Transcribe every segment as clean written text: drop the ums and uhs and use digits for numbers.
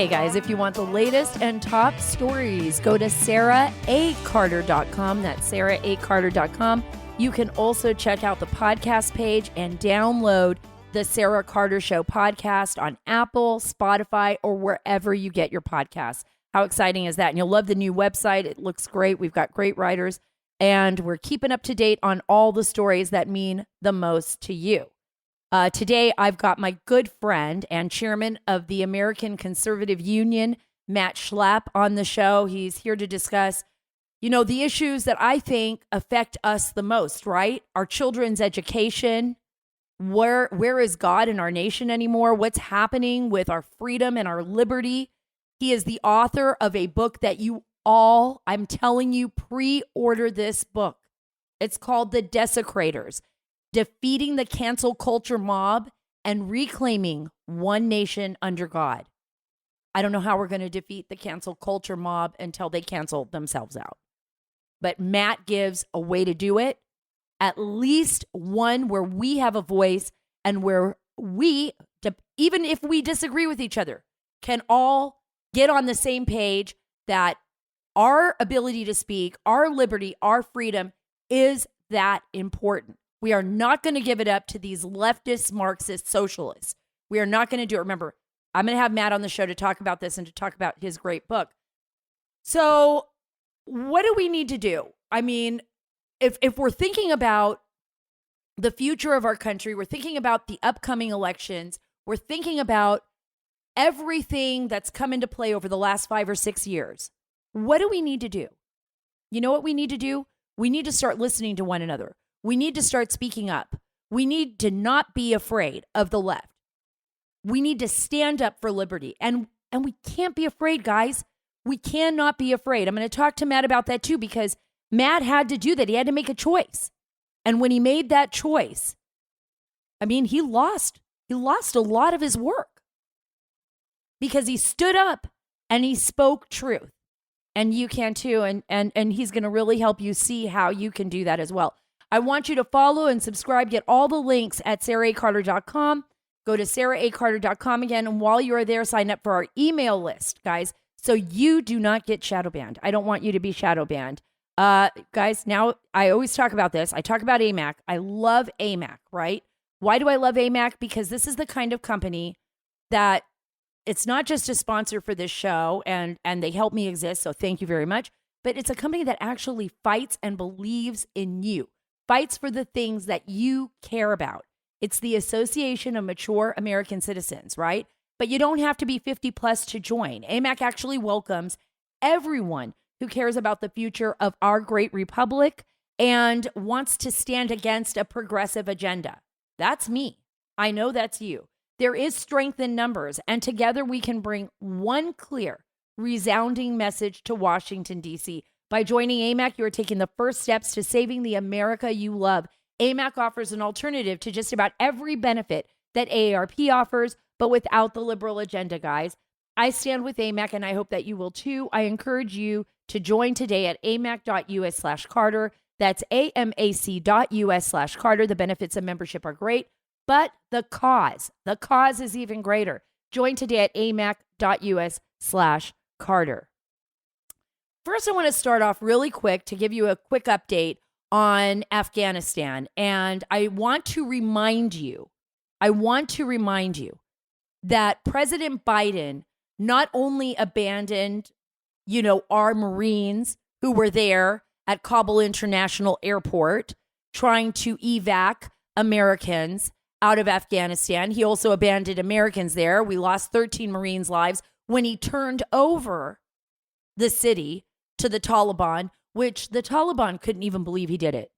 Hey guys, if you want the latest and top stories, go to SaraACarter.com. That's SaraACarter.com. You can also check out the podcast page and download the Sara Carter Show podcast on Apple, Spotify, or wherever you get your podcasts. How exciting is that? And you'll love the new website. It looks great. We've got great writers, and we're keeping up to date on all the stories that mean the most to you. Today, I've got my good friend and chairman of the American Conservative Union, Matt Schlapp, on the show. He's here to discuss, the issues that I think affect us the most, right? Our children's education. Where is God in our nation anymore? What's happening with our freedom and our liberty? He is the author of a book that I'm telling you, pre-order this book. It's called The Desecrators: Defeating the Cancel Culture Mob and Reclaiming One Nation Under God. I don't know how we're going to defeat the cancel culture mob until they cancel themselves out. But Matt gives a way to do it, at least one where we have a voice and where we, even if we disagree with each other, can all get on the same page that our ability to speak, our liberty, our freedom is that important. We are not going to give it up to these leftist Marxist socialists. We are not going to do it. Remember, I'm going to have Matt on the show to talk about this and to talk about his great book. So what do we need to do? I mean, if we're thinking about the future of our country, we're thinking about the upcoming elections, we're thinking about everything that's come into play over the last 5 or 6 years, what do we need to do? You know what we need to do? We need to start listening to one another. We need to start speaking up. We need to not be afraid of the left. We need to stand up for liberty. And we can't be afraid, guys. We cannot be afraid. I'm going to talk to Matt about that too, because Matt had to do that. He had to make a choice. And when he made that choice, he lost a lot of his work because he stood up and he spoke truth. And you can too. And he's going to really help you see how you can do that as well. I want you to follow and subscribe. Get all the links at SaraACarter.com. Go to SaraACarter.com again. And while you are there, sign up for our email list, guys, so you do not get shadow banned. I don't want you to be shadow banned. Guys, now I always talk about this. I talk about AMAC. I love AMAC, right? Why do I love AMAC? Because this is the kind of company that it's not just a sponsor for this show and they help me exist. So thank you very much. But it's a company that actually fights and believes in you. Fights for the things that you care about. It's the Association of Mature American Citizens, right? But you don't have to be 50 plus to join. AMAC actually welcomes everyone who cares about the future of our great republic and wants to stand against a progressive agenda. That's me. I know that's you. There is strength in numbers, and together we can bring one clear, resounding message to Washington, D.C. By joining AMAC, you are taking the first steps to saving the America you love. AMAC offers an alternative to just about every benefit that AARP offers, but without the liberal agenda, guys. I stand with AMAC, and I hope that you will too. I encourage you to join today at amac.us/Carter. That's amac.us/Carter. The benefits of membership are great, but the cause is even greater. Join today at amac.us/Carter. First, I want to start off really quick to give you a quick update on Afghanistan. And I want to remind you that President Biden not only abandoned, our Marines who were there at Kabul International Airport trying to evac Americans out of Afghanistan. He also abandoned Americans there. We lost 13 Marines' lives when he turned over the city to the Taliban, which the Taliban couldn't even believe he did it.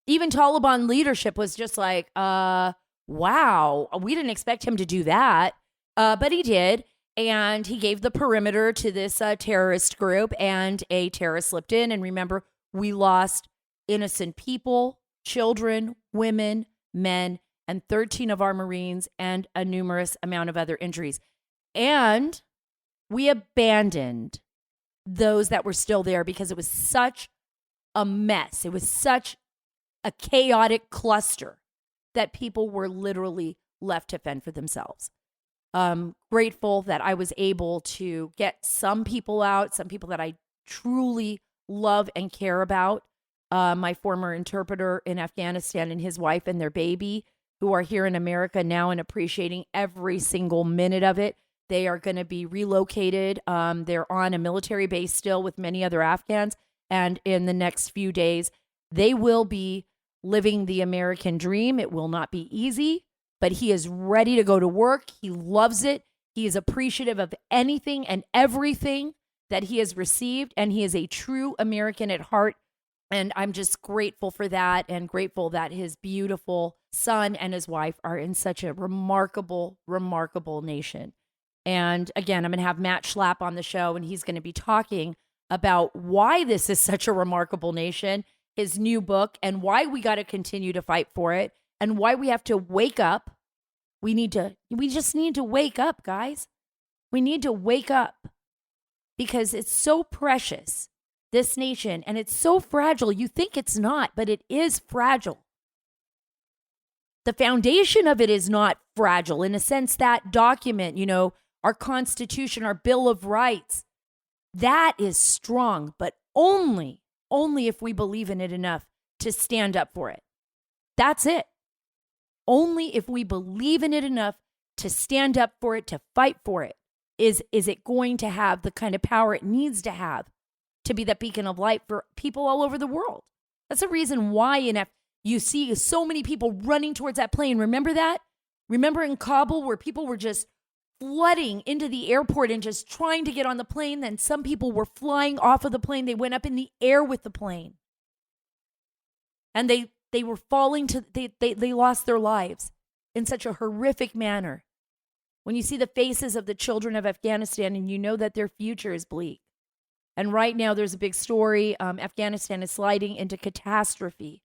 Even Taliban leadership was just like, wow, we didn't expect him to do that. But he did. And he gave the perimeter to this terrorist group, and a terrorist slipped in. And remember, we lost innocent people, children, women, men, and 13 of our Marines, and a numerous amount of other injuries. And we abandoned those that were still there because it was such a mess. It was such a chaotic cluster that people were literally left to fend for themselves. Grateful that I was able to get some people out, some people that I truly love and care about. My former interpreter in Afghanistan and his wife and their baby, who are here in America now and appreciating every single minute of it. They are going to be relocated. They're on a military base still with many other Afghans. And in the next few days, they will be living the American dream. It will not be easy, but he is ready to go to work. He loves it. He is appreciative of anything and everything that he has received. And he is a true American at heart. And I'm just grateful for that, and grateful that his beautiful son and his wife are in such a remarkable, remarkable nation. And again, I'm going to have Matt Schlapp on the show, and he's going to be talking about why this is such a remarkable nation, his new book, and why we got to continue to fight for it, and why we have to wake up. We just need to wake up, guys. We need to wake up because it's so precious, this nation, and it's so fragile. You think it's not, but it is fragile. The foundation of it is not fragile in a sense. That document, our Constitution, our Bill of Rights, that is strong, but only if we believe in it enough to stand up for it. That's it. Only if we believe in it enough to stand up for it, to fight for it, is it going to have the kind of power it needs to have to be that beacon of light for people all over the world. That's the reason why you see so many people running towards that plane. Remember that? Remember in Kabul where people were just flooding into the airport and just trying to get on the plane? Then some people were flying off of the plane. They went up in the air with the plane. And they were falling to, they lost their lives in such a horrific manner. When you see the faces of the children of Afghanistan and you know that their future is bleak. And right now there's a big story. Afghanistan is sliding into catastrophe.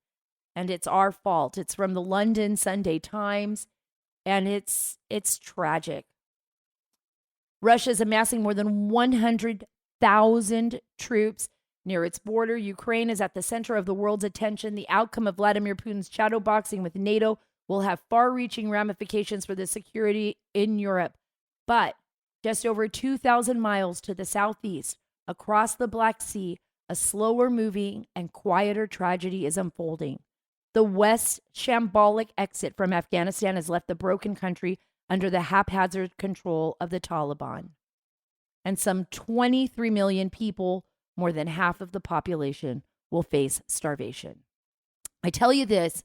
And it's our fault. It's from the London Sunday Times. And it's tragic. Russia's amassing more than 100,000 troops near its border. Ukraine is at the center of the world's attention. The outcome of Vladimir Putin's shadowboxing with NATO will have far-reaching ramifications for the security in Europe. But just over 2,000 miles to the southeast, across the Black Sea, a slower moving and quieter tragedy is unfolding. The West's shambolic exit from Afghanistan has left the broken country under the haphazard control of the Taliban. And some 23 million people, more than half of the population, will face starvation. I tell you this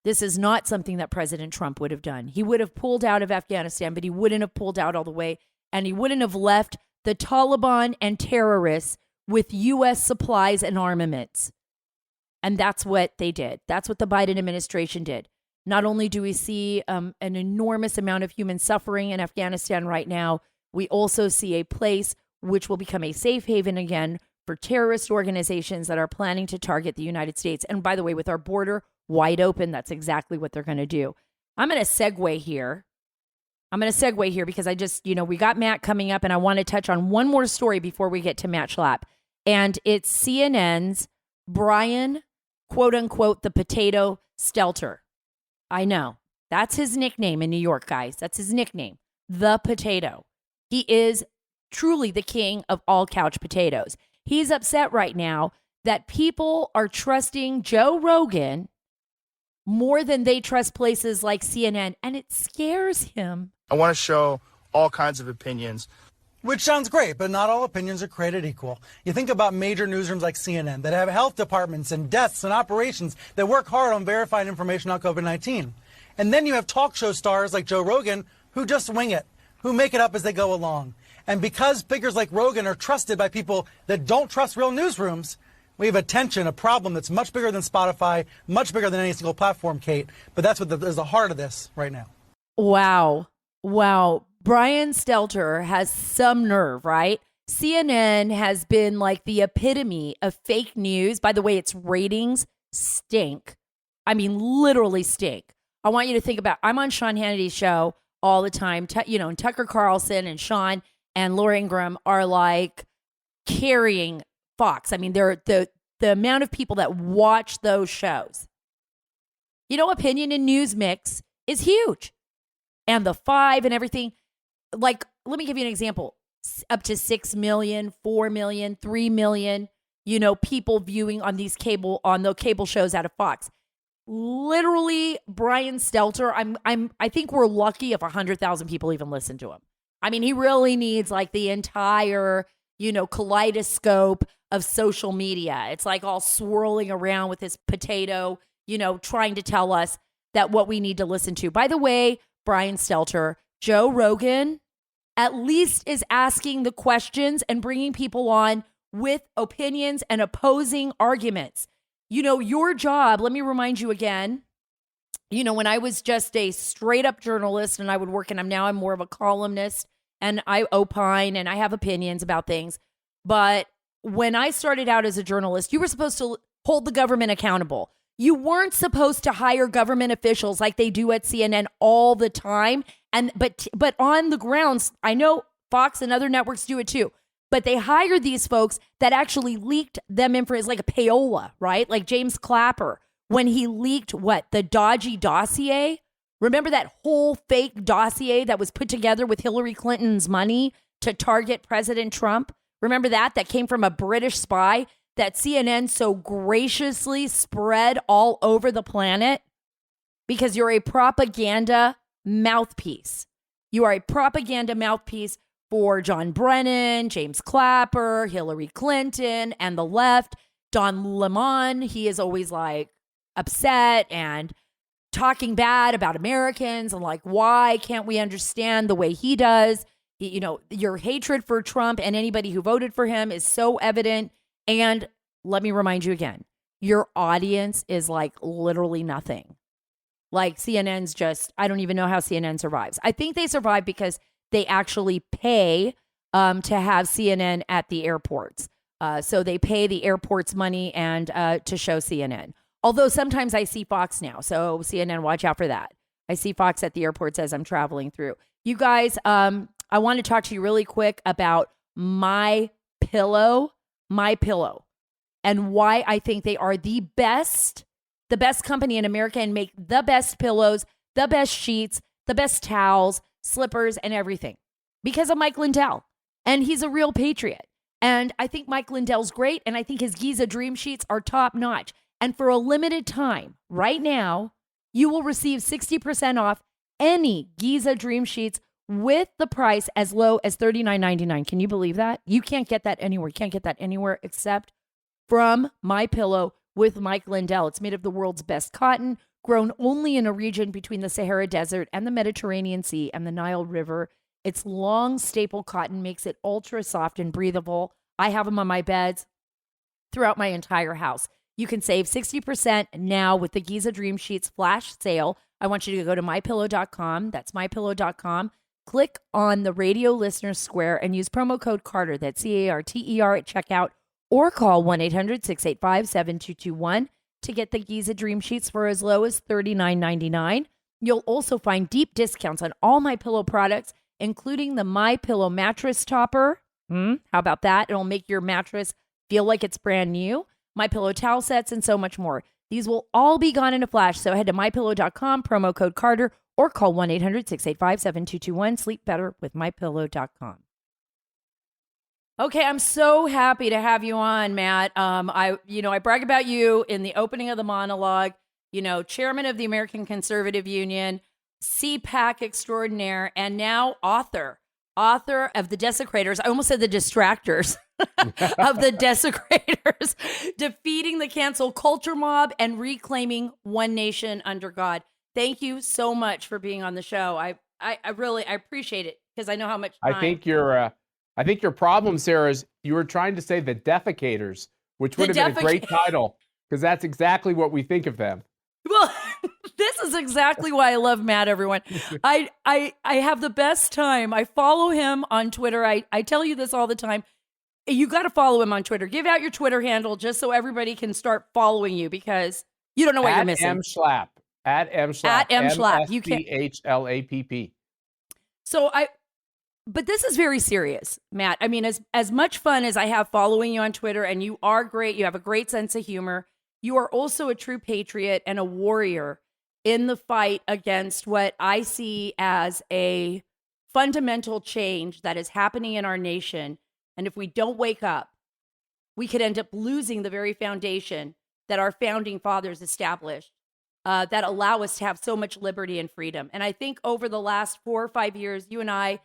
is not something that President Trump would have done. He would have pulled out of Afghanistan, but he wouldn't have pulled out all the way, and he wouldn't have left the Taliban and terrorists with U.S. supplies and armaments. And that's what they did. That's what the Biden administration did. Not only do we see an enormous amount of human suffering in Afghanistan right now, we also see a place which will become a safe haven again for terrorist organizations that are planning to target the United States. And by the way, with our border wide open, that's exactly what they're going to do. I'm going to segue here because I just, we got Matt coming up, and I want to touch on one more story before we get to Matt Schlapp. And it's CNN's Brian, quote unquote, the Potato Stelter. I know. That's his nickname in New York, guys. That's his nickname, the Potato. He is truly the king of all couch potatoes. He's upset right now that people are trusting Joe Rogan more than they trust places like CNN, and it scares him. I want to show all kinds of opinions. Which sounds great, but not all opinions are created equal. You think about major newsrooms like CNN that have health departments and desks and operations that work hard on verifying information on COVID-19. And then you have talk show stars like Joe Rogan who just wing it, who make it up as they go along. And because figures like Rogan are trusted by people that don't trust real newsrooms, we have a problem that's much bigger than Spotify, much bigger than any single platform, Kate. But that's what is the heart of this right now. Wow. Brian Stelter has some nerve, right? CNN has been like the epitome of fake news. By the way, its ratings stink. I mean, literally stink. I want you to think about, I'm on Sean Hannity's show all the time. And Tucker Carlson and Sean and Laura Ingraham are like carrying Fox. I mean, they're the amount of people that watch those shows. Opinion and news mix is huge. And the Five and everything. like, let me give you an example. Up to 6 million, 4 million, 3 million, people viewing on the cable shows out of Fox. Literally, Brian Stelter, I think we're lucky if 100,000 people even listen to him. I mean, he really needs like the entire, kaleidoscope of social media. It's like all swirling around with his potato, trying to tell us that what we need to listen to. By the way, Brian Stelter, Joe Rogan at least is asking the questions and bringing people on with opinions and opposing arguments. Your job, let me remind you again, when I was just a straight up journalist and I would work, and I'm more of a columnist and I opine and I have opinions about things. But when I started out as a journalist, you were supposed to hold the government accountable. You weren't supposed to hire government officials like they do at CNN all the time. But on the grounds, I know Fox and other networks do it too. But they hired these folks that actually leaked them information, like a payola, right? Like James Clapper, when he leaked the dodgy dossier. Remember that whole fake dossier that was put together with Hillary Clinton's money to target President Trump? Remember that came from a British spy that CNN so graciously spread all over the planet? Because you're a propaganda mouthpiece. You are a propaganda mouthpiece for John Brennan, James Clapper, Hillary Clinton, and the left. Don Lemon, he is always like upset and talking bad about Americans and like, why can't we understand the way he does? Your hatred for Trump and anybody who voted for him is so evident. And let me remind you again, your audience is like literally nothing. Like CNN's I don't even know how CNN survives. I think they survive because they actually pay to have CNN at the airports. So they pay the airports money and to show CNN. Although sometimes I see Fox now. So CNN, watch out for that. I see Fox at the airports as I'm traveling through. You guys, I want to talk to you really quick about My Pillow, and why I think they are the best company in America and make the best pillows, the best sheets, the best towels, slippers, and everything. Because of Mike Lindell. And he's a real patriot. And I think Mike Lindell's great. And I think his Giza Dream Sheets are top notch. And for a limited time, right now, you will receive 60% off any Giza Dream Sheets with the price as low as $39.99. Can you believe that? You can't get that anywhere. You can't get that anywhere except from My Pillow with Mike Lindell. It's made of the world's best cotton, grown only in a region between the Sahara Desert and the Mediterranean Sea and the Nile River. Its long staple cotton makes it ultra soft and breathable. I have them on my beds throughout my entire house. You can save 60% now with the Giza Dream Sheets flash sale. I want you to go to mypillow.com. That's mypillow.com. Click on the radio listener square and use promo code Carter, that's CARTER at checkout, or call 1-800-685-7221 to get the Giza Dream Sheets for as low as $39.99. You'll also find deep discounts on all My Pillow products, including the My Pillow mattress topper. How about that? It'll make your mattress feel like it's brand new. My Pillow towel sets, and so much more. These will all be gone in a flash, so head to mypillow.com, promo code Carter, or call 1-800-685-7221. Sleep better with mypillow.com. Okay, I'm so happy to have you on, Matt. I brag about you in the opening of the monologue. Chairman of the American Conservative Union, CPAC extraordinaire, and now author of the Desecrators. I almost said the Distractors of the Desecrators, defeating the cancel culture mob and reclaiming one nation under God. Thank you so much for being on the show. I really appreciate it because I know how much time. I think your problem, Sarah, is you were trying to say the Defecators, which would have been a great title because that's exactly what we think of them. Well, this is exactly why I love Matt, everyone. I have the best time. I follow him on Twitter. I tell you this all the time. You got to follow him on Twitter. Give out your Twitter handle just so everybody can start following you because you don't know what you're missing. @MSchlapp. @MSchlapp. You can MSCHLAPP. But this is very serious, Matt. I mean, as much fun as I have following you on Twitter, and you are great, you have a great sense of humor, you are also a true patriot and a warrior in the fight against what I see as a fundamental change that is happening in our nation. And if we don't wake up, we could end up losing the very foundation that our founding fathers established that allow us to have so much liberty and freedom. And I think over the last 4 or 5 years, you and I,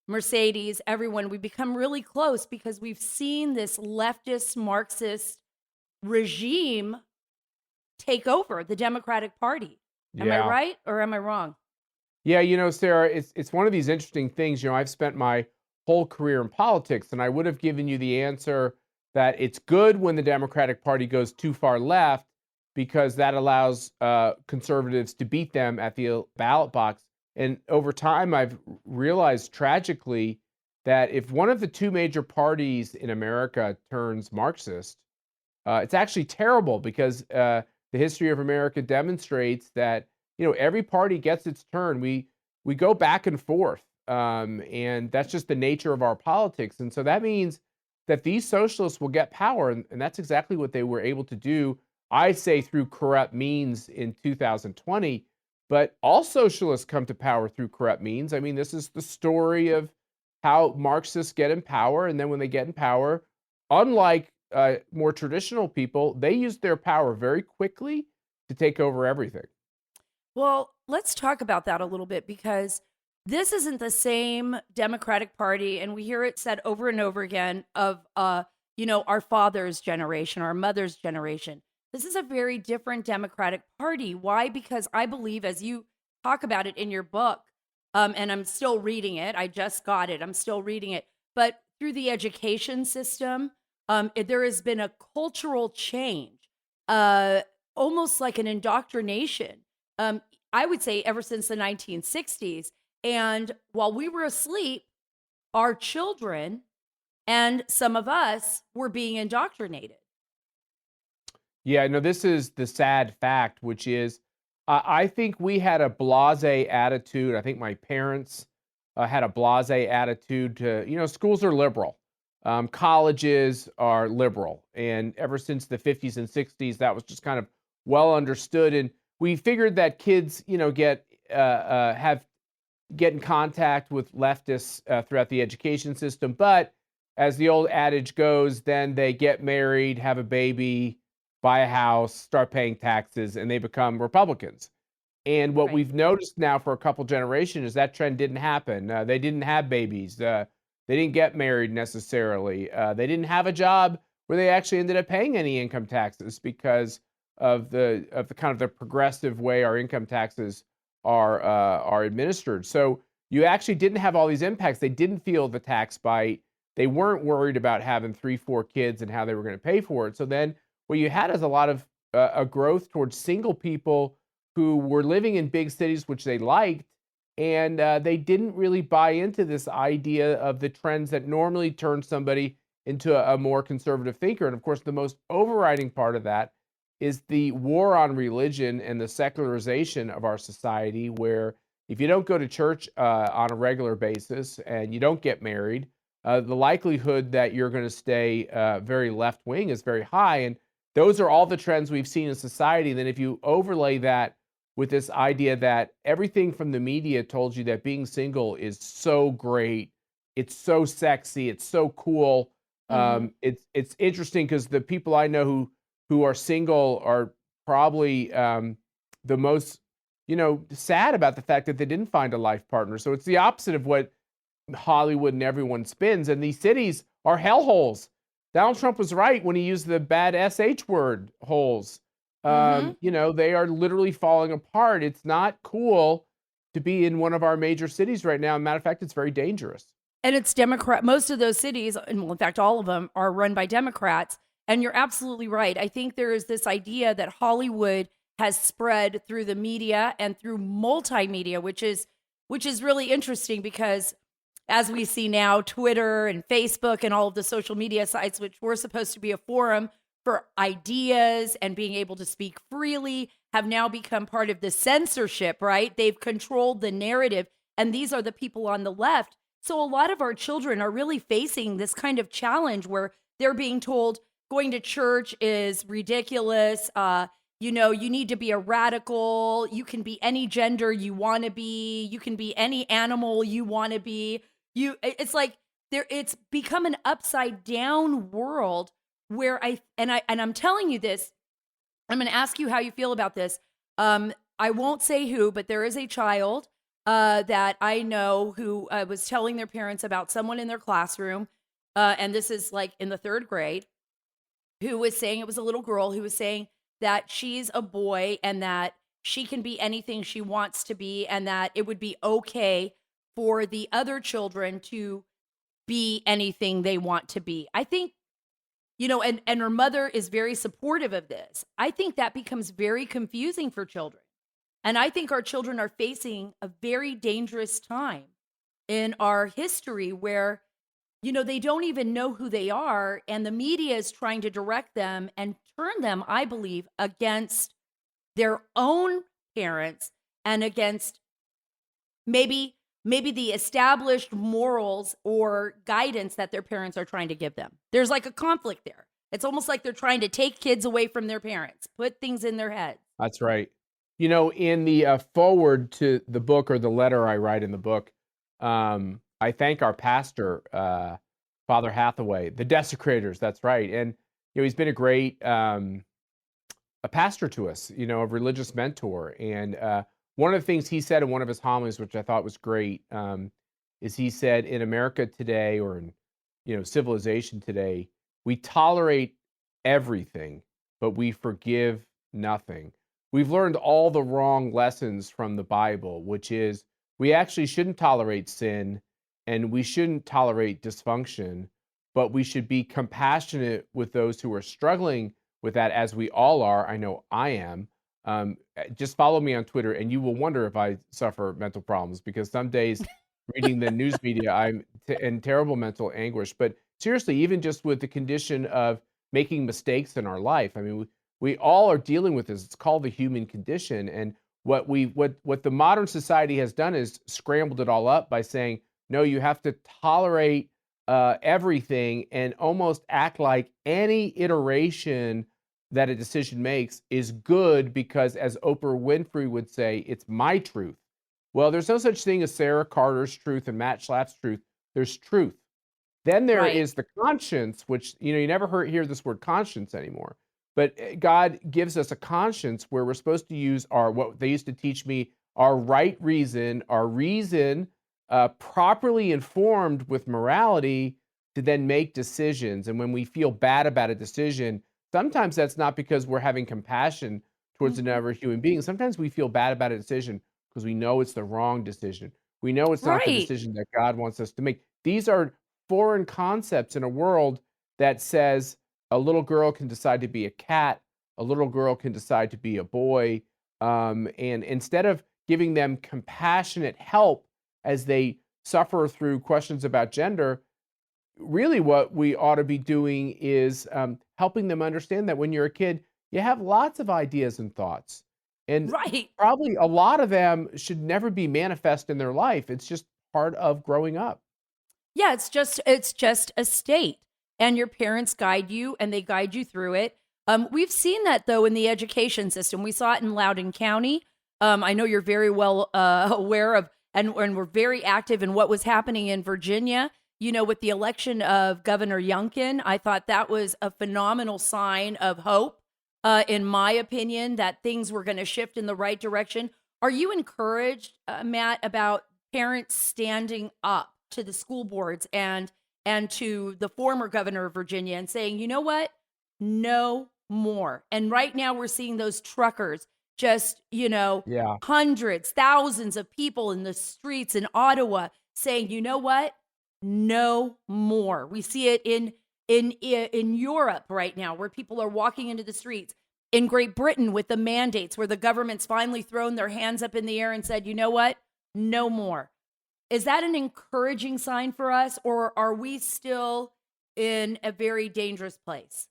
Mercedes, everyone, we've become really close because we've seen this leftist Marxist regime take over the Democratic Party. Am I right or am I wrong? Yeah, Sarah, it's one of these interesting things. I've spent my whole career in politics, and I would have given you the answer that it's good when the Democratic Party goes too far left because that allows conservatives to beat them at the ballot box. And over time, I've realized tragically that if one of the two major parties in America turns Marxist, it's actually terrible because the history of America demonstrates that every party gets its turn. We go back and forth, and that's just the nature of our politics. And so that means that these socialists will get power, and that's exactly what they were able to do, I say, through corrupt means in 2020. But all socialists come to power through corrupt means. I mean, this is the story of how Marxists get in power, and then when they get in power, unlike more traditional people, they use their power very quickly to take over everything. Well, let's talk about that a little bit because this isn't the same Democratic Party, and we hear it said over and over again of, our father's generation, our mother's generation. This is a very different Democratic Party. Why? Because I believe, as you talk about it in your book, and I'm still reading it. I just got it. I'm still reading it. But through the education system, there has been a cultural change, almost like an indoctrination. I would say ever since the 1960s. And while we were asleep, our children and some of us were being indoctrinated. Yeah, no, this is the sad fact, which is I think we had a blasé attitude. I think my parents had a blasé attitude to, schools are liberal. Colleges are liberal. And ever since the 50s and 60s, that was just kind of well understood. And we figured that kids, get in contact with leftists throughout the education system. But as the old adage goes, then they get married, have a baby, buy a house, start paying taxes, and they become Republicans. And what we've noticed now for a couple generations is that trend didn't happen. They didn't have babies. They didn't get married necessarily. They didn't have a job where they actually ended up paying any income taxes because of the kind of the progressive way our income taxes are administered. So you actually didn't have all these impacts. They didn't feel the tax bite. They weren't worried about having 3-4 kids and how they were going to pay for it. So then what you had is a lot of a growth towards single people who were living in big cities, which they liked, and they didn't really buy into this idea of the trends that normally turn somebody into a more conservative thinker. And of course, the most overriding part of that is the war on religion and the secularization of our society, where if you don't go to church on a regular basis and you don't get married, the likelihood that you're going to stay very left-wing is very high. And those are all the trends we've seen in society. And then if you overlay that with this idea that everything from the media told you that being single is so great, it's so sexy, it's so cool. It's interesting because the people I know who are single are probably the most, sad about the fact that they didn't find a life partner. So it's the opposite of what Hollywood and everyone spins. And these cities are hellholes. Donald Trump was right when he used the bad SH word, holes. They are literally falling apart. It's not cool to be in one of our major cities right now. Matter of fact, it's very dangerous. And it's Democrat. Most of those cities, and in fact, all of them are run by Democrats. And you're absolutely right. I think there is this idea that Hollywood has spread through the media and through multimedia, which is really interesting because as we see now, Twitter and Facebook and all of the social media sites, which were supposed to be a forum for ideas and being able to speak freely, have now become part of the censorship, right? They've controlled the narrative. And these are the people on the left. So a lot of our children are really facing this kind of challenge where they're being told going to church is ridiculous. you need to be a radical. You can be any gender you want to be. You can be any animal you want to be. It's like it's become an upside down world where I'm telling you this. I'm going to ask you how you feel about this. I won't say who, but there is a child that I know who was telling their parents about someone in their classroom, and this is like in the 3rd grade, who was saying, it was a little girl who was saying that she's a boy and that she can be anything she wants to be, and that it would be okay for the other children to be anything they want to be. I think, and her mother is very supportive of this. I think that becomes very confusing for children. And I think our children are facing a very dangerous time in our history where, they don't even know who they are. And the media is trying to direct them and turn them, I believe, against their own parents and against maybe the established morals or guidance that their parents are trying to give them. There's like a conflict there. It's almost like they're trying to take kids away from their parents, put things in their heads. That's right. In the forward to the book, or the letter I write in the book, I thank our pastor, Father Hathaway, the Desecrators. That's right. And, he's been a great a pastor to us, a religious mentor. And one of the things he said in one of his homilies, which I thought was great, is he said, in America today, or in, civilization today, we tolerate everything, but we forgive nothing. We've learned all the wrong lessons from the Bible, which is we actually shouldn't tolerate sin and we shouldn't tolerate dysfunction, but we should be compassionate with those who are struggling with that, as we all are. I know I am. Just follow me on Twitter and you will wonder if I suffer mental problems, because some days reading the news media, I'm in terrible mental anguish. But seriously, even just with the condition of making mistakes in our life, I mean, we all are dealing with this. It's called the human condition. And what the modern society has done is scrambled it all up by saying, no, you have to tolerate everything and almost act like any iteration that a decision makes is good because, as Oprah Winfrey would say, it's my truth. Well, there's no such thing as Sarah Carter's truth and Matt Schlapp's truth. There's truth. Then there is the conscience, which, you never hear this word conscience anymore. But God gives us a conscience where we're supposed to use what they used to teach me, our right reason, properly informed with morality, to then make decisions. And when we feel bad about a decision, sometimes that's not because we're having compassion towards another human being. Sometimes we feel bad about a decision because we know it's the wrong decision. We know it's not the decision that God wants us to make. These are foreign concepts in a world that says a little girl can decide to be a cat, a little girl can decide to be a boy. And instead of giving them compassionate help as they suffer through questions about gender, really what we ought to be doing is helping them understand that when you're a kid, you have lots of ideas and thoughts. And probably a lot of them should never be manifest in their life. It's just part of growing up. Yeah, it's just a state. And your parents guide you and they guide you through it. We've seen that, though, in the education system. We saw it in Loudoun County. I know you're very well aware of, and we're very active in what was happening in Virginia, with the election of Governor Youngkin. I thought that was a phenomenal sign of hope, in my opinion, that things were going to shift in the right direction. Are you encouraged, Matt, about parents standing up to the school boards and to the former governor of Virginia and saying, you know what? No more. And right now we're seeing those truckers just, hundreds, thousands of people in the streets in Ottawa saying, you know what? No more. We see it in Europe right now, where people are walking into the streets. In Great Britain with the mandates, where the government's finally thrown their hands up in the air and said, you know what? No more. Is that an encouraging sign for us, or are we still in a very dangerous place?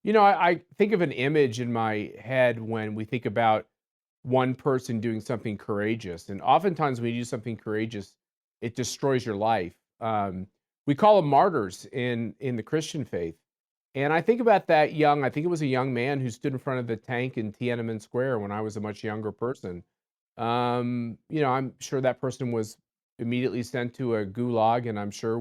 I think of an image in my head when we think about one person doing something courageous. And oftentimes when you do something courageous, it destroys your life. We call them martyrs in the Christian faith. And I think about that I think it was a young man who stood in front of the tank in Tiananmen Square when I was a much younger person. I'm sure that person was immediately sent to a gulag, and I'm sure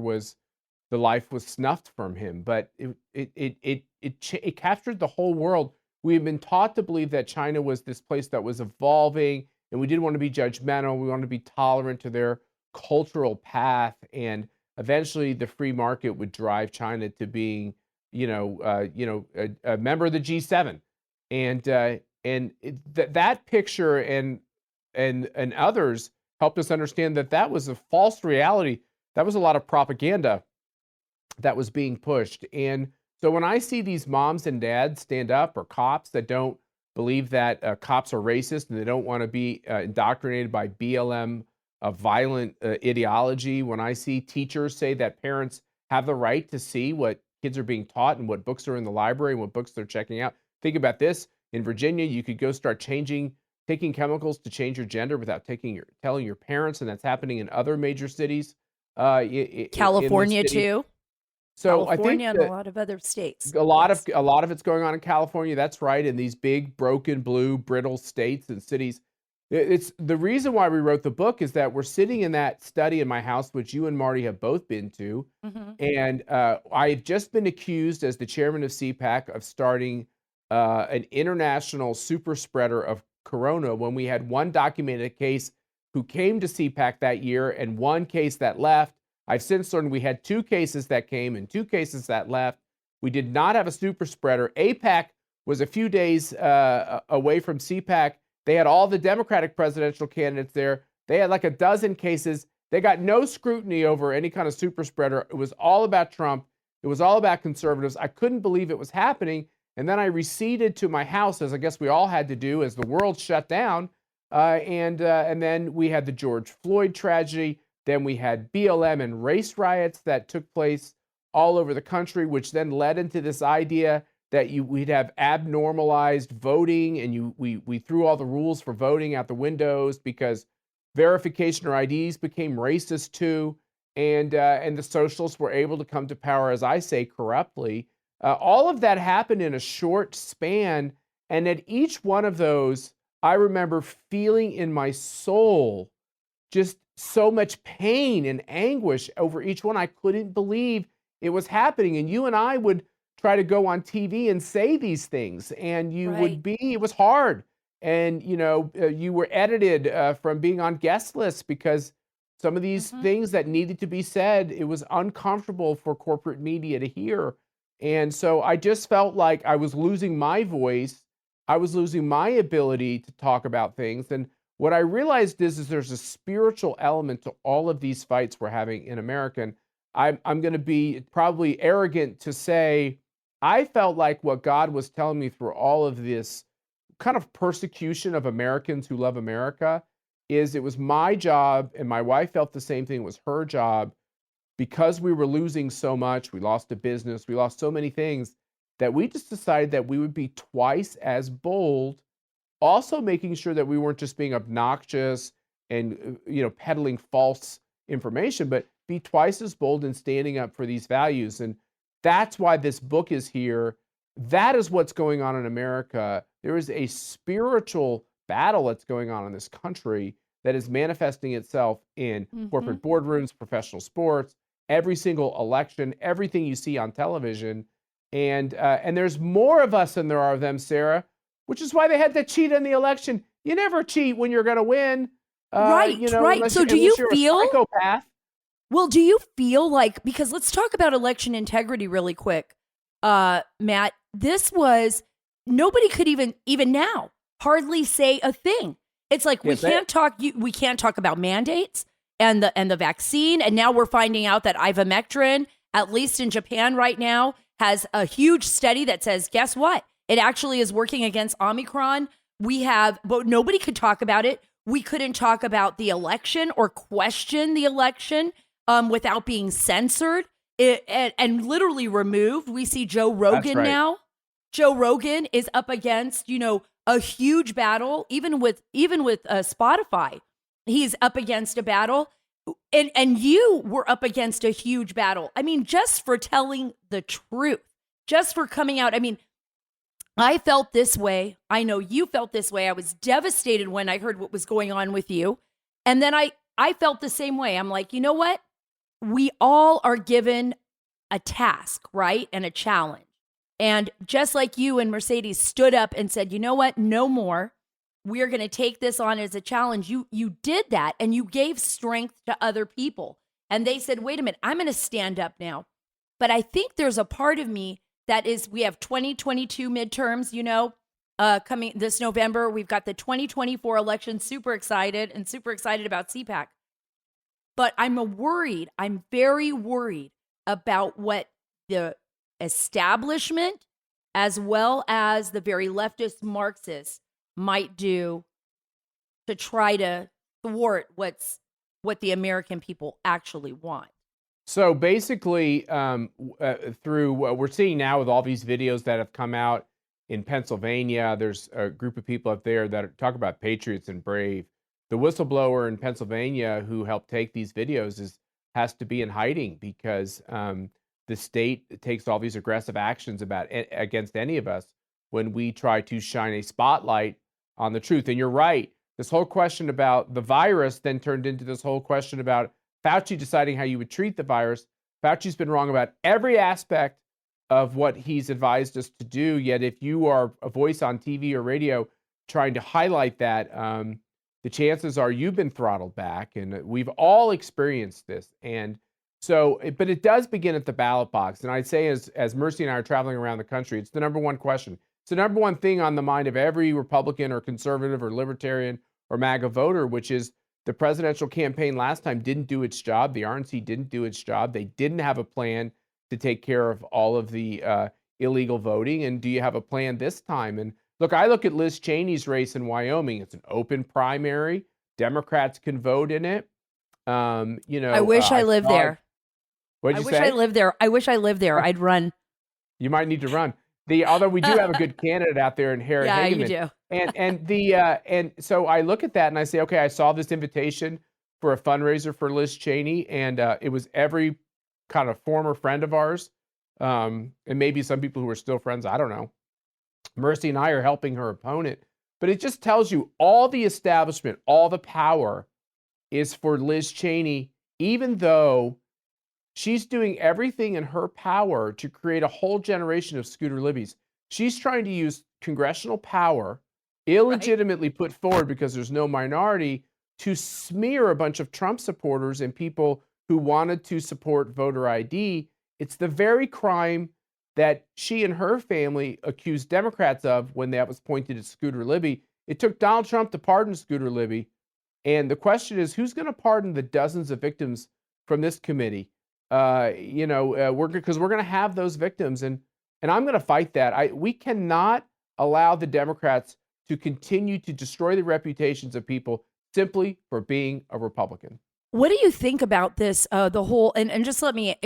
the life was snuffed from him. But it captured the whole world. We have been taught to believe that China was this place that was evolving, and we didn't want to be judgmental. We wanted to be tolerant to their cultural path, and eventually the free market would drive China to being, a member of the G7, that picture and others helped us understand that was a false reality. That was a lot of propaganda that was being pushed. And so when I see these moms and dads stand up, or cops that don't believe that cops are racist and they don't want to be indoctrinated by BLM violent ideology, when I see teachers say that parents have the right to see what kids are being taught and what books are in the library and what books they're checking out. Think about this. In Virginia, you could go start taking chemicals to change your gender without telling your parents, and that's happening in other major cities. California too. So California I and think a lot of other states. a lot of it's going on in California. That's right, in these big, broken, blue, brittle states and cities. It's the reason why we wrote the book is that we're sitting in that study in my house, which you and Marty have both been to, and I've just been accused as the chairman of CPAC of starting an international super spreader of corona, when we had one documented case who came to CPAC that year and one case that left. I've since learned we had 2 cases that came and 2 cases that left. We did not have a super spreader. APAC was a few days away from CPAC. They had all the Democratic presidential candidates there. They had like a dozen cases. They got no scrutiny over any kind of super spreader. It was all about Trump. It was all about conservatives. I couldn't believe it was happening. And then I receded to my house, as I guess we all had to do as the world shut down. And then we had the George Floyd tragedy. Then we had BLM and race riots that took place all over the country, which then led into this idea that we'd have abnormalized voting, and we threw all the rules for voting out the windows because verification or IDs became racist too, and the socialists were able to come to power, as I say, corruptly. All of that happened in a short span, and at each one of those, I remember feeling in my soul just so much pain and anguish over each one. I couldn't believe it was happening, and you and I would try to go on TV and say these things, and it was hard. And, you were edited from being on guest lists because some of these things that needed to be said, it was uncomfortable for corporate media to hear. And so I just felt like I was losing my voice. I was losing my ability to talk about things. And what I realized is there's a spiritual element to all of these fights we're having in America. And I'm going to be probably arrogant to say I felt like what God was telling me through all of this kind of persecution of Americans who love America is it was my job, and my wife felt the same thing, it was her job, because we were losing so much, we lost a business, we lost so many things, that we just decided that we would be twice as bold, also making sure that we weren't just being obnoxious and peddling false information, but be twice as bold in standing up for these values. And that's why this book is here. That is what's going on in America. There is a spiritual battle that's going on in this country that is manifesting itself in corporate boardrooms, professional sports, every single election, everything you see on television. And there's more of us than there are of them, Sarah, which is why they had to cheat in the election. You never cheat when you're going to win. Right. So do you feel a psychopath? Well, do you feel like, because let's talk about election integrity really quick, Matt, this was, nobody could even now hardly say a thing. It's like we can't talk about mandates and the vaccine. And now we're finding out that ivermectin, at least in Japan right now, has a huge study that says, guess what? It actually is working against Omicron. But nobody could talk about it. We couldn't talk about the election or question the election without being censored and literally removed. We see Joe Rogan now. Joe Rogan is up against, a huge battle, even with Spotify. He's up against a battle. And you were up against a huge battle. I mean, just for telling the truth, just for coming out. I mean, I felt this way. I know you felt this way. I was devastated when I heard what was going on with you. And then I felt the same way. I'm like, you know what? We all are given a task, right? And a challenge. And just like you and Mercedes stood up and said, you know what? No more. We're going to take this on as a challenge. You did that, and you gave strength to other people. And they said, wait a minute, I'm going to stand up now. But I think there's a part of me that is, we have 2022 midterms, coming this November. We've got the 2024 election, super excited about CPAC. But I'm very worried about what the establishment, as well as the very leftist Marxists, might do to try to thwart what the American people actually want. So basically, through what we're seeing now with all these videos that have come out in Pennsylvania, there's a group of people up there that talk about patriots and brave. The whistleblower in Pennsylvania who helped take these videos has to be in hiding because the state takes all these aggressive actions against any of us when we try to shine a spotlight on the truth. And you're right. This whole question about the virus then turned into this whole question about Fauci deciding how you would treat the virus. Fauci's been wrong about every aspect of what he's advised us to do. Yet if you are a voice on TV or radio trying to highlight that, the chances are you've been throttled back. And we've all experienced this. And so, but it does begin at the ballot box. And I'd say as Mercy and I are traveling around the country, it's the number one question. It's the number one thing on the mind of every Republican or conservative or libertarian or MAGA voter, which is the presidential campaign last time didn't do its job. The RNC didn't do its job. They didn't have a plan to take care of all of the illegal voting. And do you have a plan this time? And look, I look at Liz Cheney's race in Wyoming. It's an open primary. Democrats can vote in it. I wish I lived there. What'd you say? I wish I lived there. I'd run. You might need to run. Although we do have a good candidate out there in Harry Hageman. Yeah, you do. And so I look at that and I say, okay, I saw this invitation for a fundraiser for Liz Cheney, and it was every kind of former friend of ours, and maybe some people who are still friends. I don't know. Mercy and I are helping her opponent, but it just tells you all the establishment, all the power is for Liz Cheney, even though she's doing everything in her power to create a whole generation of Scooter Libbies. She's trying to use congressional power, illegitimately put forward because there's no minority, to smear a bunch of Trump supporters and people who wanted to support voter ID. It's the very crime that she and her family accused Democrats of when that was pointed at Scooter Libby. It took Donald Trump to pardon Scooter Libby. And the question is, who's going to pardon the dozens of victims from this committee? Because we're going to have those victims, and I'm going to fight that. We cannot allow the Democrats to continue to destroy the reputations of people simply for being a Republican. What do you think about this? The whole and just let me.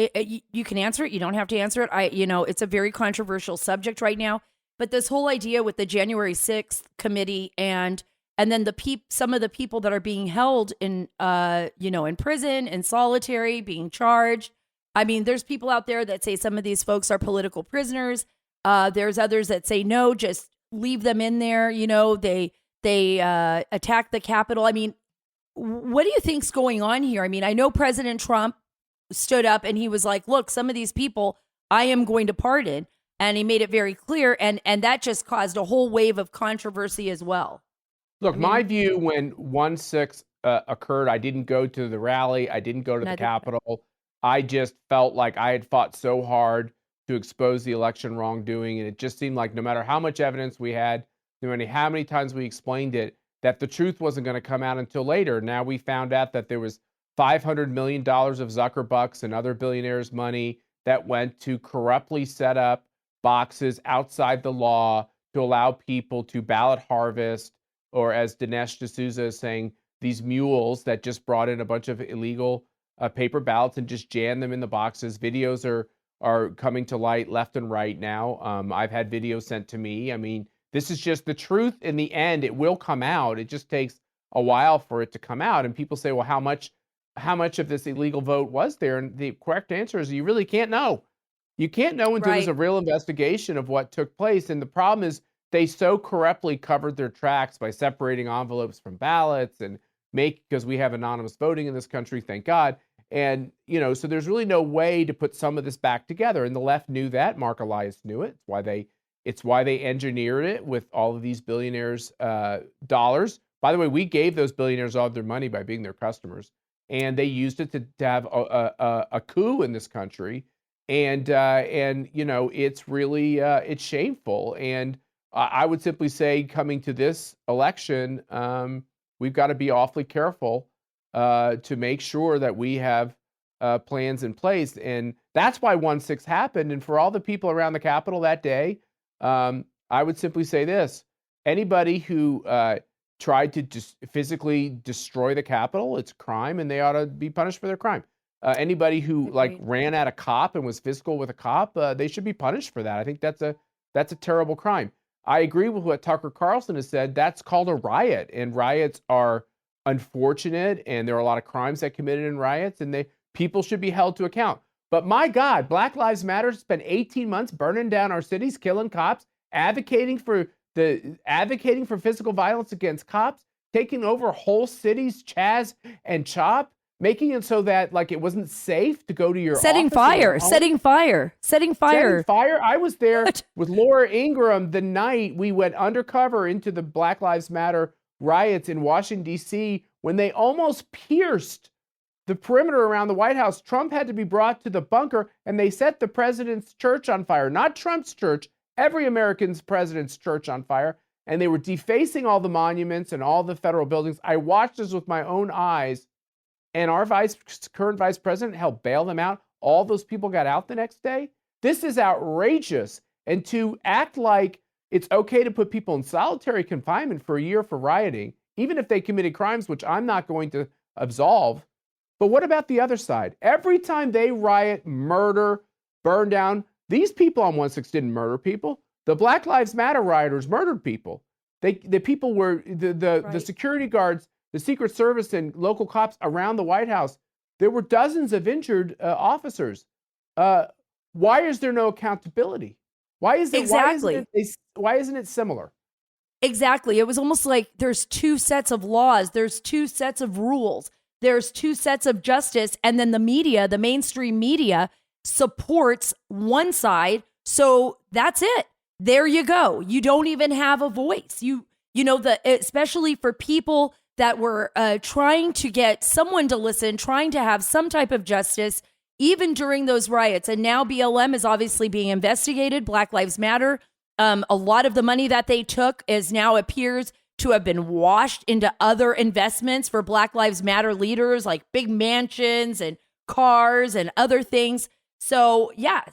You can answer it. You don't have to answer it. It's a very controversial subject right now. But this whole idea with the January 6th committee and then some of the people that are being held in in prison, in solitary, being charged. I mean, there's people out there that say some of these folks are political prisoners. There's others that say, no, just leave them in there. They attacked the Capitol. I mean, what do you think's going on here? I mean, I know President Trump stood up and he was like, look, some of these people I am going to pardon. And he made it very clear. And that just caused a whole wave of controversy as well. Look, my view when 1/6 occurred, I didn't go to the rally. I didn't go to the Capitol. I just felt like I had fought so hard to expose the election wrongdoing. And it just seemed like no matter how much evidence we had, no matter how many times we explained it, that the truth wasn't going to come out until later. Now we found out that there was $500 million of Zuckerbucks and other billionaires' money that went to corruptly set up boxes outside the law to allow people to ballot harvest, or as Dinesh D'Souza is saying, these mules that just brought in a bunch of illegal paper ballots and just jammed them in the boxes. Videos are coming to light left and right now. I've had videos sent to me. I mean, this is just the truth. In the end, it will come out. It just takes a while for it to come out. And people say, well, how much of this illegal vote was there? And the correct answer is you really can't know. You can't know until there's a real investigation of what took place. And the problem is they so corruptly covered their tracks by separating envelopes from ballots and because we have anonymous voting in this country, thank God. And, so there's really no way to put some of this back together. And the left knew that. Mark Elias knew it. It's why they engineered it with all of these billionaires' dollars. By the way, we gave those billionaires all of their money by being their customers. And they used it to have a coup in this country. And it's really, it's shameful. And I would simply say, coming to this election, we've got to be awfully careful to make sure that we have plans in place. And that's why 1/6 happened. And for all the people around the Capitol that day, I would simply say this. Anybody who tried to physically destroy the Capitol, it's a crime, and they ought to be punished for their crime. Anybody who ran at a cop and was physical with a cop, they should be punished for that. I think that's a terrible crime. I agree with what Tucker Carlson has said. That's called a riot, and riots are unfortunate, and there are a lot of crimes that committed in riots, and people should be held to account. But my God, Black Lives Matter spent 18 months burning down our cities, killing cops, advocating for physical violence against cops, taking over whole cities, Chaz and Chop, making it so that it wasn't safe to go to your setting office setting fire. I was there with Laura Ingraham the night we went undercover into the Black Lives Matter riots in Washington, D.C., when they almost pierced the perimeter around the White House. Trump had to be brought to the bunker, and they set the president's church on fire. Not Trump's church, every American's president's church on fire. And they were defacing all the monuments and all the federal buildings. I watched this with my own eyes. And our current vice president helped bail them out. All those people got out the next day. This is outrageous. And to act like it's okay to put people in solitary confinement for a year for rioting, even if they committed crimes, which I'm not going to absolve. But what about the other side? Every time they riot, murder, burn down, these people on 1/6 didn't murder people. The Black Lives Matter rioters murdered people. The people were, the security guards, the Secret Service and local cops around the White House, there were dozens of injured officers. Why is there no accountability? Why isn't it similar? Exactly. It was almost like there's two sets of laws. There's two sets of rules. There's two sets of justice. And then the media, the mainstream media, supports one side. So that's it. There you go. You don't even have a voice. Especially for people that were trying to get someone to listen, trying to have some type of justice, even during those riots. And now BLM is obviously being investigated. Black Lives Matter. A lot of the money that they took now appears to have been washed into other investments for Black Lives Matter leaders, like big mansions and cars and other things. So, yeah,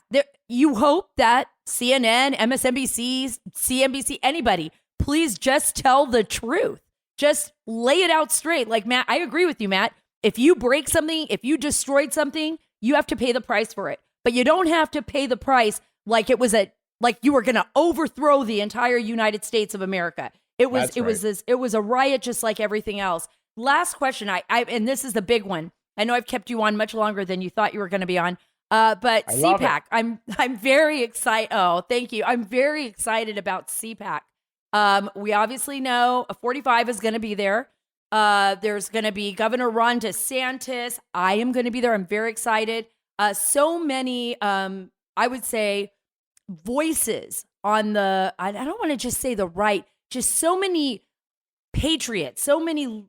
you hope that CNN, MSNBC, CNBC, anybody, please just tell the truth. Just lay it out straight. Like, Matt, I agree with you, Matt. If you break something, if you destroyed something, you have to pay the price for it. But you don't have to pay the price like it was like you were going to overthrow the entire United States of America. It was a riot just like everything else. Last question, and this is the big one. I know I've kept you on much longer than you thought you were going to be on. But CPAC, I'm very excited. Oh, thank you. I'm very excited about CPAC. We obviously know a 45 is going to be there. There's going to be Governor Ron DeSantis. I am going to be there. I'm very excited. So many, I would say, voices on I don't want to just say the right, just so many patriots, so many,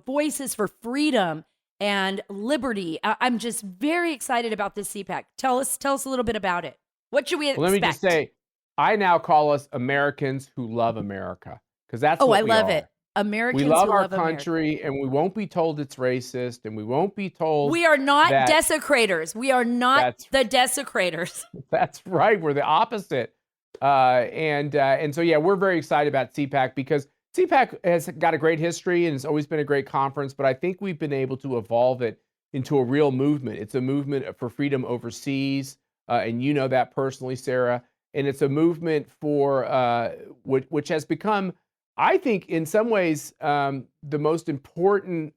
voices for freedom and liberty. I'm just very excited about this CPAC. Tell us a little bit about it. What should we expect? Let me just say, I now call us Americans who love America, because that's what we are. I love it. Americans we love who our love country, America. And we won't be told it's racist, and we won't be told we are not desecrators. We are not the desecrators. That's right. We're the opposite. And so, yeah, we're very excited about CPAC, because CPAC has got a great history and it's always been a great conference, but I think we've been able to evolve it into a real movement. It's a movement for freedom overseas, and you know that personally, Sara. And it's a movement for which has become, I think, in some ways, the most important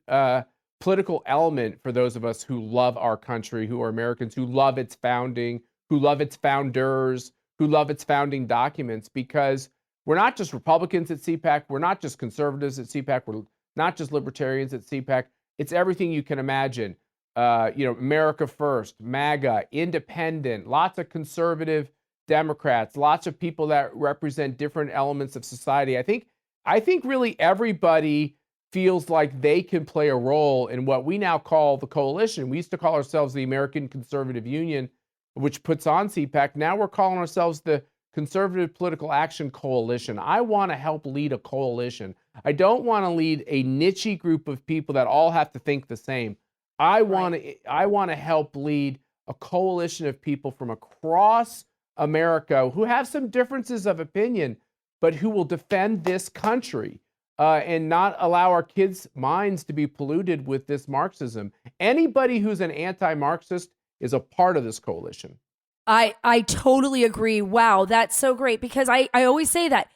political element for those of us who love our country, who are Americans, who love its founding, who love its founders, who love its founding documents, because we're not just Republicans at CPAC. We're not just conservatives at CPAC. We're not just libertarians at CPAC. It's everything you can imagine. America First, MAGA, independent, lots of conservative Democrats, lots of people that represent different elements of society. I think really everybody feels like they can play a role in what we now call the coalition. We used to call ourselves the American Conservative Union, which puts on CPAC. Now we're calling ourselves the Conservative Political Action Coalition. I want to help lead a coalition. I don't want to lead a niche group of people that all have to think the same. I want to help lead a coalition of people from across America who have some differences of opinion, but who will defend this country and not allow our kids' minds to be polluted with this Marxism. Anybody who's an anti-Marxist is a part of this coalition. I totally agree. Wow, that's so great, because I always say that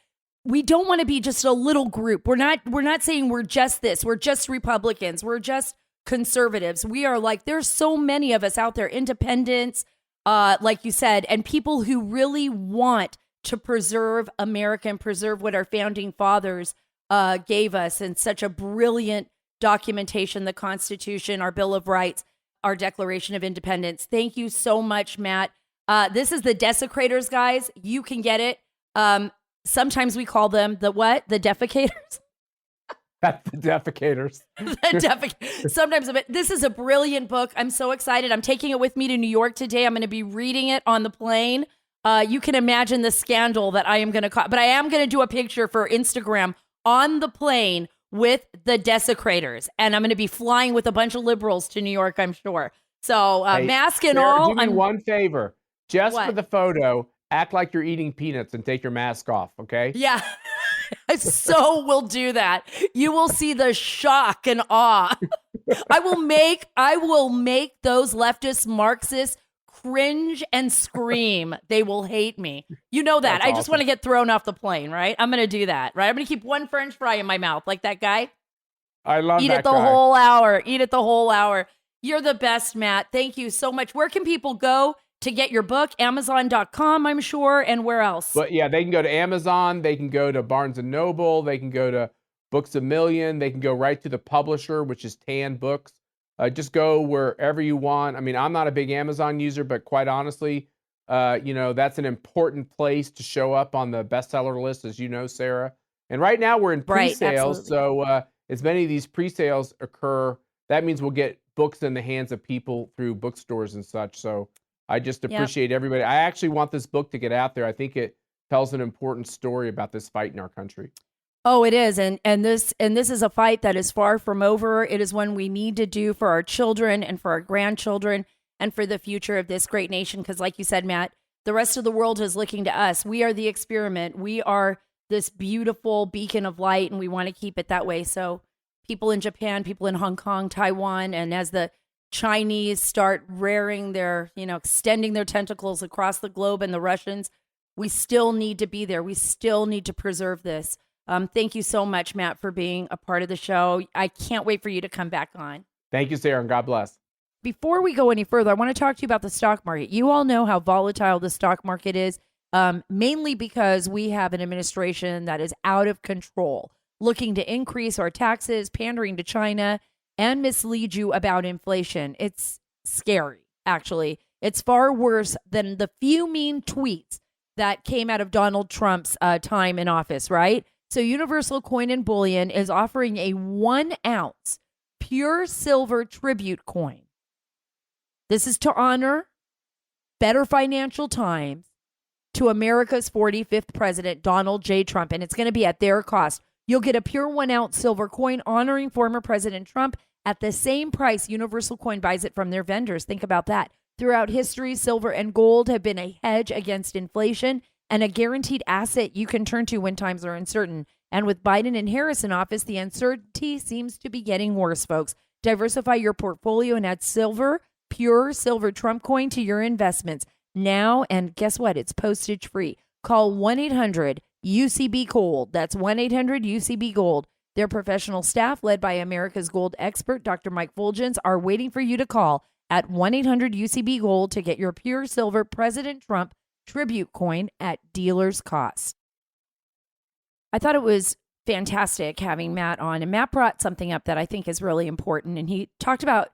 we don't want to be just a little group. We're not saying we're just this. We're just Republicans. We're just conservatives. We are like, there's so many of us out there, independents, like you said, and people who really want to preserve America and preserve what our founding fathers gave us in such a brilliant documentation, the Constitution, our Bill of Rights, our Declaration of Independence. Thank you so much, Matt. This is the Desecrators, guys. You can get it. Sometimes we call them the what? The defecators? The defecators. Sometimes, but this is a brilliant book. I'm so excited. I'm taking it with me to New York today. I'm going to be reading it on the plane. You can imagine the scandal that I am going to cause, but I am going to do a picture for Instagram on the plane with the Desecrators, and I'm going to be flying with a bunch of liberals to New York, I'm sure. So hey, mask and Sarah, all. Do me one favor, just what? For the photo, act like you're eating peanuts and take your mask off, okay? Yeah. I so will do that. You will see the shock and awe. I will make those leftist Marxists cringe and scream. They will hate me. You know that. That's I just awesome. want to get thrown off the plane, right? I'm going to do that, right? I'm going to keep one French fry in my mouth like that guy. I love Eat that it the guy. whole hour. Eat it the whole hour. You're the best, Matt. Thank you so much. Where can people go to get your book? Amazon.com, I'm sure. And where else? But yeah, they can go to Amazon. They can go to Barnes & Noble. They can go to Books A Million. They can go right to the publisher, which is Tan Books. Just go wherever you want. I mean, I'm not a big Amazon user, but quite honestly, that's an important place to show up on the bestseller list, as you know, Sarah. And right now we're in pre-sales. Right, so as many of these pre-sales occur, that means we'll get books in the hands of people through bookstores and such. So I just appreciate everybody. I actually want this book to get out there. I think it tells an important story about this fight in our country. Oh, it is. And this is a fight that is far from over. It is one we need to do for our children and for our grandchildren and for the future of this great nation. Because like you said, Matt, the rest of the world is looking to us. We are the experiment. We are this beautiful beacon of light, and we want to keep it that way. So people in Japan, people in Hong Kong, Taiwan, and as the Chinese start rearing their, extending their tentacles across the globe, and the Russians, we still need to be there. We still need to preserve this. Thank you so much, Matt, for being a part of the show. I can't wait for you to come back on. Thank you, Sarah, and God bless. Before we go any further, I want to talk to you about the stock market. You all know how volatile the stock market is, mainly because we have an administration that is out of control, looking to increase our taxes, pandering to China, and mislead you about inflation. It's scary, actually. It's far worse than the few mean tweets that came out of Donald Trump's time in office, right? So Universal Coin and Bullion is offering a 1 ounce pure silver tribute coin. This is to honor better financial times to America's 45th president, Donald J. Trump, and it's going to be at their cost. You'll get a pure 1 ounce silver coin honoring former President Trump at the same price Universal Coin buys it from their vendors. Think about that. Throughout history, silver and gold have been a hedge against inflation and a guaranteed asset you can turn to when times are uncertain. And with Biden and Harris in office, the uncertainty seems to be getting worse, folks. Diversify your portfolio and add silver, pure silver Trump coin to your investments now. And guess what? It's postage free. Call 1-800-UCB-GOLD. That's 1-800-UCB-GOLD. Their professional staff, led by America's gold expert, Dr. Mike Fulgens, are waiting for you to call at 1-800-UCB-GOLD to get your pure silver President Trump tribute coin at dealer's cost. I thought it was fantastic having Matt on, and Matt brought something up that I think is really important. And he talked about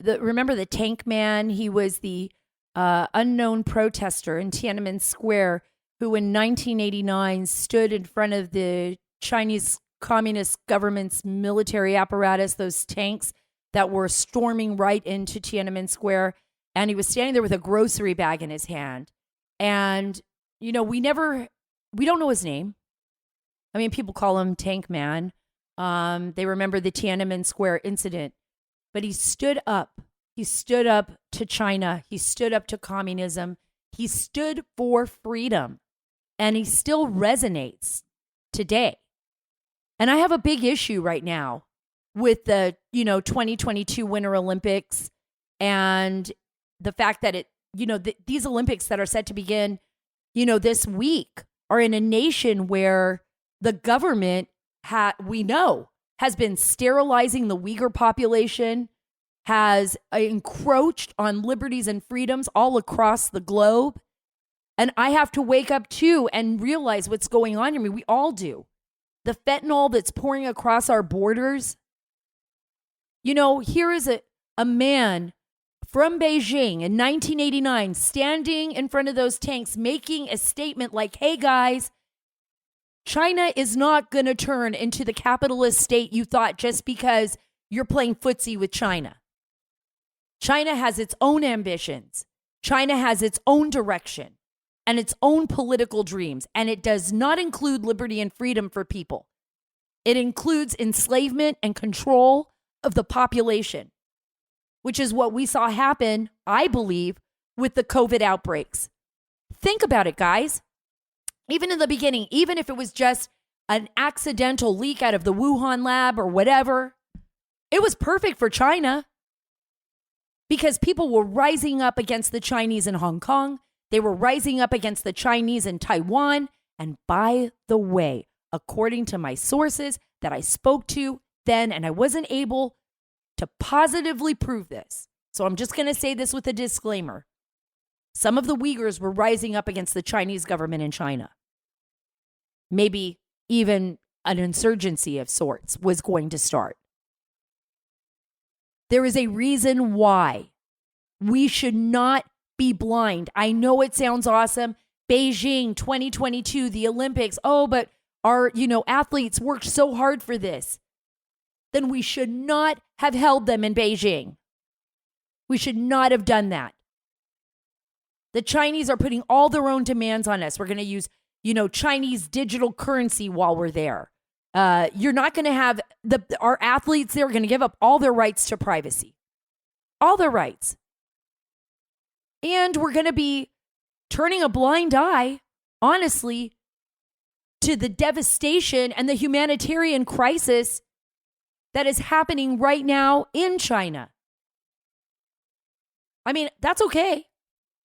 remember the Tank Man? He was the unknown protester in Tiananmen Square who in 1989 stood in front of the Chinese Communist government's military apparatus, those tanks that were storming right into Tiananmen Square. And he was standing there with a grocery bag in his hand. And, we don't know his name. I mean, people call him Tank Man. They remember the Tiananmen Square incident. But he stood up. He stood up to China. He stood up to communism. He stood for freedom. And he still resonates today. And I have a big issue right now with the, 2022 Winter Olympics and the fact that these Olympics that are set to begin, this week are in a nation where the government has been sterilizing the Uyghur population, has encroached on liberties and freedoms all across the globe. And I have to wake up too and realize what's going on. I mean, we all do. The fentanyl that's pouring across our borders. Here is a man from Beijing in 1989 standing in front of those tanks making a statement like, hey guys, China is not going to turn into the capitalist state you thought just because you're playing footsie with China. China has its own ambitions. China has its own direction and its own political dreams. And it does not include liberty and freedom for people. It includes enslavement and control of the population, which is what we saw happen, I believe, with the COVID outbreaks. Think about it, guys. Even in the beginning, even if it was just an accidental leak out of the Wuhan lab or whatever, it was perfect for China because people were rising up against the Chinese in Hong Kong. They were rising up against the Chinese in Taiwan. And by the way, according to my sources that I spoke to then, and I wasn't able to positively prove this, so I'm just going to say this with a disclaimer. Some of the Uyghurs were rising up against the Chinese government in China. Maybe even an insurgency of sorts was going to start. There is a reason why we should not be blind. I know it sounds awesome. Beijing 2022, the Olympics. Oh, but our, athletes worked so hard for this. Then we should not have held them in Beijing. We should not have done that. The Chinese are putting all their own demands on us. We're going to use, Chinese digital currency while we're there. You're not going to have our athletes there are going to give up all their rights to privacy. All their rights. And we're going to be turning a blind eye, honestly, to the devastation and the humanitarian crisis that is happening right now in China. I mean, that's okay.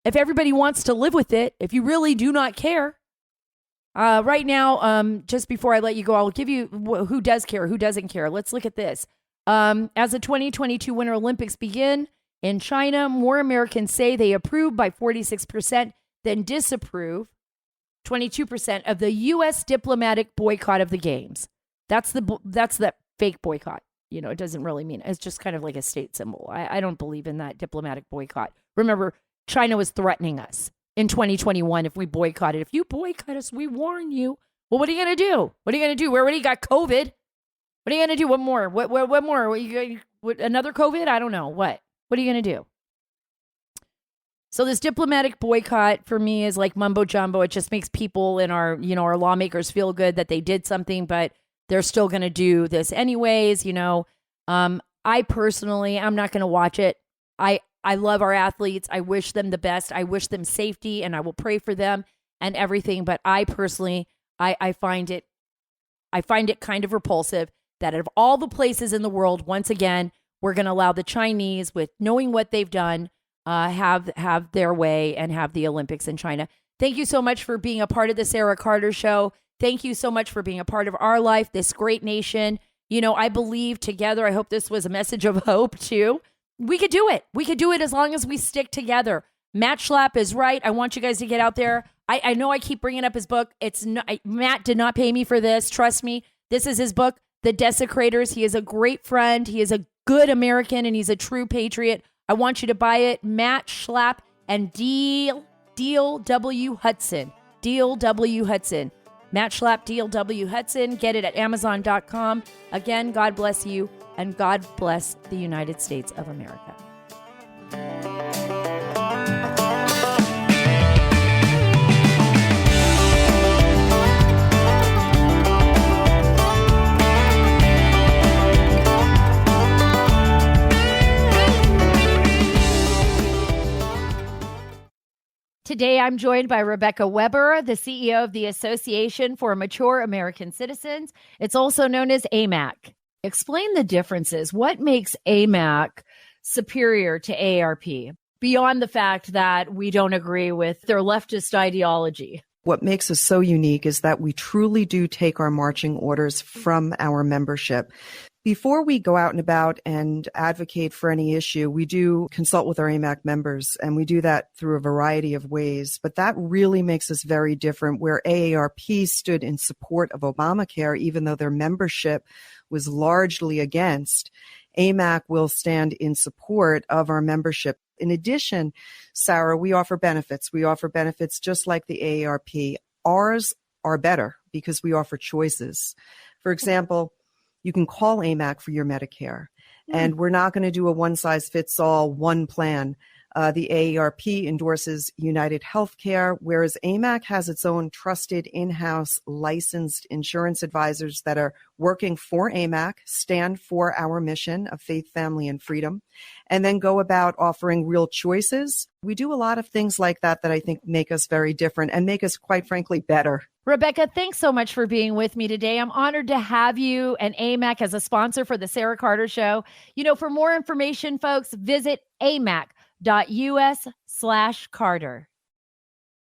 If everybody wants to live with it, if you really do not care. Right now, just before I let you go, I'll give you who does care, who doesn't care. Let's look at this. As the 2022 Winter Olympics begin in China, more Americans say they approve by 46% than disapprove 22% of the U.S. diplomatic boycott of the games. That's the fake boycott. It doesn't really mean it's just kind of like a state symbol. I don't believe in that diplomatic boycott. Remember, China was threatening us in 2021 if we boycotted. If you boycott us, we warn you. Well, what are you going to do? What are you going to do? We already got COVID. What are you going to do? What more? What more? Another COVID? I don't know. What are you going to do? So this diplomatic boycott for me is like mumbo jumbo. It just makes people and our lawmakers feel good that they did something, but they're still going to do this anyways. I personally, I'm not going to watch it. I love our athletes. I wish them the best. I wish them safety, and I will pray for them and everything. But I personally, I find it kind of repulsive that out of all the places in the world, once again, we're going to allow the Chinese, with knowing what they've done, have their way and have the Olympics in China. Thank you so much for being a part of the Sara Carter Show. Thank you so much for being a part of our life, this great nation. I believe together, I hope this was a message of hope too. we could do it. We could do it as long as we stick together. Matt Schlapp is right. I want you guys to get out there. I know I keep bringing up his book. Matt did not pay me for this. Trust me. This is his book, The Desecrators. He is a great friend. He is a good American, and he's a true patriot. I want you to buy it. Matt Schlapp and Deal W. Hudson. Deal W. Hudson. Matt Schlapp, Deal W. Hudson. Get it at Amazon.com. Again, God bless you, and God bless the United States of America. Today, I'm joined by Rebecca Weber, the CEO of the Association for Mature American Citizens. It's also known as AMAC. Explain the differences. What makes AMAC superior to AARP beyond the fact that we don't agree with their leftist ideology? What makes us so unique is that we truly do take our marching orders from our membership. Before we go out and about and advocate for any issue, we do consult with our AMAC members, and we do that through a variety of ways. But that really makes us very different, where AARP stood in support of Obamacare, even though their membership was largely against. AMAC will stand in support of our membership. In addition, Sara, we offer benefits. We offer benefits just like the AARP. Ours are better because we offer choices. For example, you can call AMAC for your Medicare, and we're not going to do a one-size-fits-all one plan. The AARP endorses United Healthcare, whereas AMAC has its own trusted in-house licensed insurance advisors that are working for AMAC, stand for our mission of faith, family, and freedom, and then go about offering real choices. We do a lot of things like that I think make us very different and make us, quite frankly, better. Rebecca, thanks so much for being with me today. I'm honored to have you and AMAC as a sponsor for the Sara Carter Show. For more information, folks, visit amac.us/Carter.